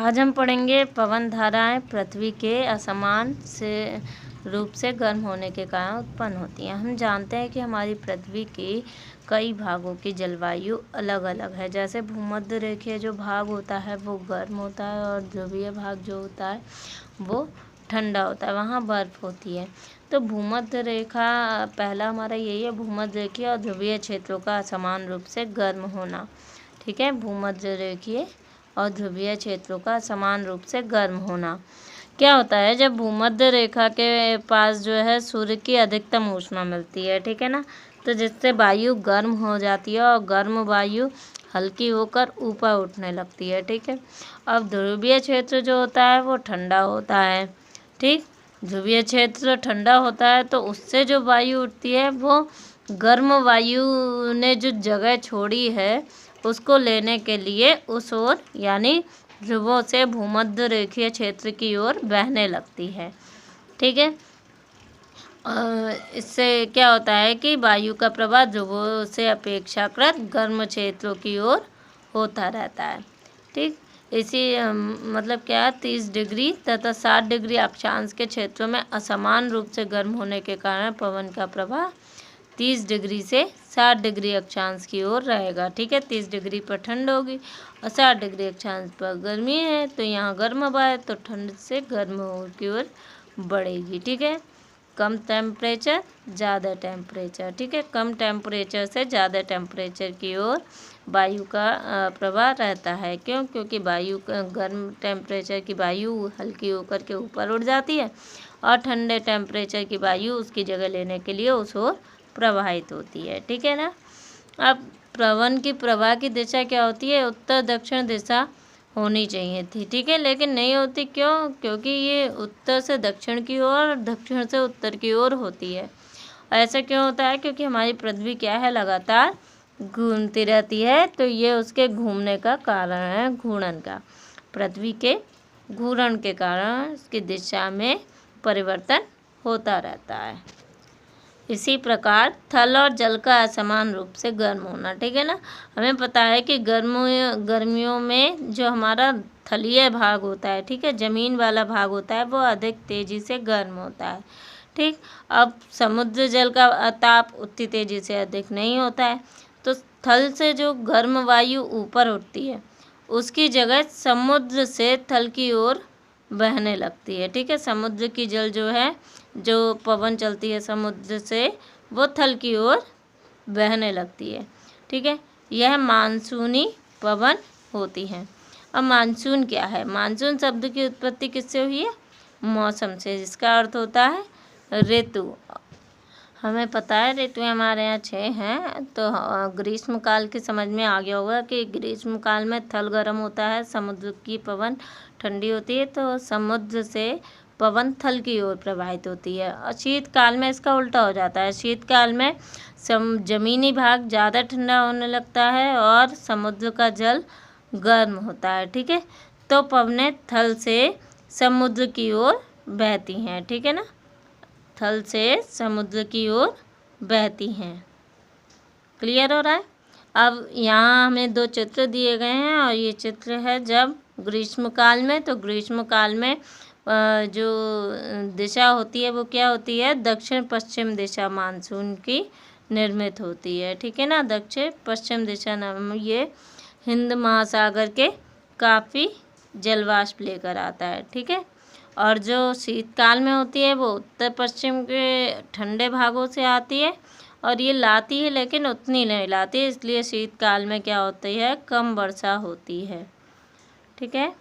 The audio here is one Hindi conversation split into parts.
आज हम पढ़ेंगे पवन धाराएं पृथ्वी के असमान से रूप से गर्म होने के कारण उत्पन्न होती हैं। हम जानते हैं कि हमारी पृथ्वी की कई भागों की जलवायु अलग अलग है। जैसे भूमध्य रेखीय जो भाग होता है वो गर्म होता है और ध्रुवीय भाग जो होता है वो ठंडा होता है, वहाँ बर्फ़ होती है। तो भूमध्य रेखा पहला हमारा यही है, भूमध्य रेखीय और ध्रुवीय क्षेत्रों का समान रूप से गर्म होना। ठीक है, भूमध्य रेखीय और ध्रुवीय क्षेत्रों का समान रूप से गर्म होना। क्या होता है, जब भूमध्य रेखा के पास जो है सूर्य की अधिकतम ऊष्मा मिलती है, ठीक है ना, तो जिससे वायु गर्म हो जाती है और गर्म वायु हल्की होकर ऊपर उठने लगती है। ठीक है, अब ध्रुवीय क्षेत्र जो होता है वो ठंडा होता है। ठीक, ध्रुवीय क्षेत्र ठंडा होता है तो उससे जो वायु उठती है वो गर्म वायु ने जो जगह छोड़ी है उसको लेने के लिए उस ओर यानी ध्रुवों से भूमध्य रेखीय क्षेत्र की ओर बहने लगती है। ठीक है, इससे क्या होता है कि वायु का प्रवाह ध्रुवों से अपेक्षाकृत गर्म क्षेत्रों की ओर होता रहता है। ठीक, इसी मतलब क्या 30 डिग्री तथा 60 डिग्री अक्षांश के क्षेत्रों में असमान रूप से गर्म होने के कारण पवन का प्रवाह 30 डिग्री से 60 डिग्री अक्षांश की ओर रहेगा। ठीक है, 30 डिग्री पर ठंड होगी और 60 डिग्री अक्षांश पर गर्मी है, तो यहाँ गर्म हवा है तो ठंड से गर्म की ओर बढ़ेगी। ठीक है, कम टेम्परेचर ज़्यादा टेम्परेचर। ठीक है, कम टेम्परेचर से ज़्यादा टेम्परेचर की ओर वायु का प्रवाह रहता है। क्यों? क्योंकि वायु गर्म टेम्परेचर की वायु हल्की होकर के ऊपर उड़ जाती है और ठंडे टेम्परेचर की वायु उसकी जगह लेने के लिए उस ओर प्रवाहित होती है। ठीक है ना। अब पवन की प्रवाह की दिशा क्या होती है? उत्तर दक्षिण दिशा होनी चाहिए थी। ठीक है, लेकिन नहीं होती। क्यों? क्योंकि ये उत्तर से दक्षिण की ओर, दक्षिण से उत्तर की ओर होती है। ऐसा क्यों होता है? क्योंकि हमारी पृथ्वी क्या है, लगातार घूमती रहती है, तो ये उसके घूमने का कारण है, घूर्णन का। पृथ्वी के घूर्णन के कारण इसकी दिशा में परिवर्तन होता रहता है। इसी प्रकार थल और जल का असमान रूप से गर्म होना। ठीक है ना, हमें पता है कि गर्मियों में जो हमारा थलीय भाग होता है, ठीक है, ज़मीन वाला भाग होता है, वो अधिक तेज़ी से गर्म होता है। ठीक, अब समुद्र जल का ताप उतनी तेज़ी से अधिक नहीं होता है, तो थल से जो गर्म वायु ऊपर उठती है उसकी जगह समुद्र से थल की ओर बहने लगती है। ठीक है, समुद्र की जल जो है, जो पवन चलती है समुद्र से, वो थल की ओर बहने लगती है। ठीक है, यह मानसूनी पवन होती है। अब मानसून क्या है? मानसून शब्द की उत्पत्ति किससे हुई है? मौसम से, जिसका अर्थ होता है ऋतु। हमें पता है ऋतुएं हमारे यहाँ 6 हैं, तो ग्रीष्म काल की समझ में आ गया होगा कि ग्रीष्म काल में थल गर्म होता है, समुद्र की पवन ठंडी होती है, तो समुद्र से पवन थल की ओर प्रवाहित होती है। और शीतकाल में इसका उल्टा हो जाता है। शीतकाल में जमीनी भाग ज़्यादा ठंडा होने लगता है और समुद्र का जल गर्म होता है। ठीक है, तो पवनें थल से समुद्र की ओर बहती हैं। ठीक है ना, थल से समुद्र की ओर बहती हैं। क्लियर हो रहा है? अब यहाँ हमें 2 चित्र दिए गए हैं और ये चित्र है जब ग्रीष्म काल में, तो ग्रीष्म काल में जो दिशा होती है वो क्या होती है? दक्षिण पश्चिम दिशा मानसून की निर्मित होती है। ठीक है ना, दक्षिण पश्चिम दिशा नाम ये हिंद महासागर के काफ़ी जलवाष्प लेकर आता है। ठीक है, और जो शीतकाल में होती है वो उत्तर पश्चिम के ठंडे भागों से आती है और ये लाती है लेकिन उतनी नहीं लाती है, इसलिए शीतकाल में क्या होती है? कम वर्षा होती है। ठीक है,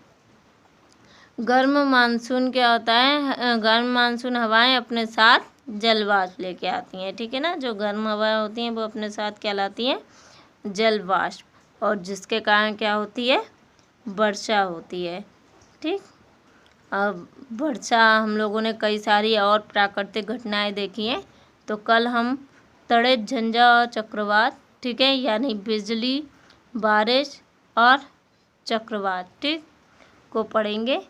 गर्म मानसून क्या होता है? गर्म मानसून हवाएं अपने साथ जलवाष्प लेके आती हैं। ठीक है ना, जो गर्म हवाएं होती हैं वो अपने साथ क्या लाती हैं? जलवाष्प, और जिसके कारण क्या होती है? वर्षा होती है। ठीक, अब वर्षा हम लोगों ने कई सारी और प्राकृतिक घटनाएं देखी हैं, तो कल हम तड़ित, झंझा और चक्रवात, ठीक है, यानी बिजली, बारिश और चक्रवात, ठीक, को पढ़ेंगे।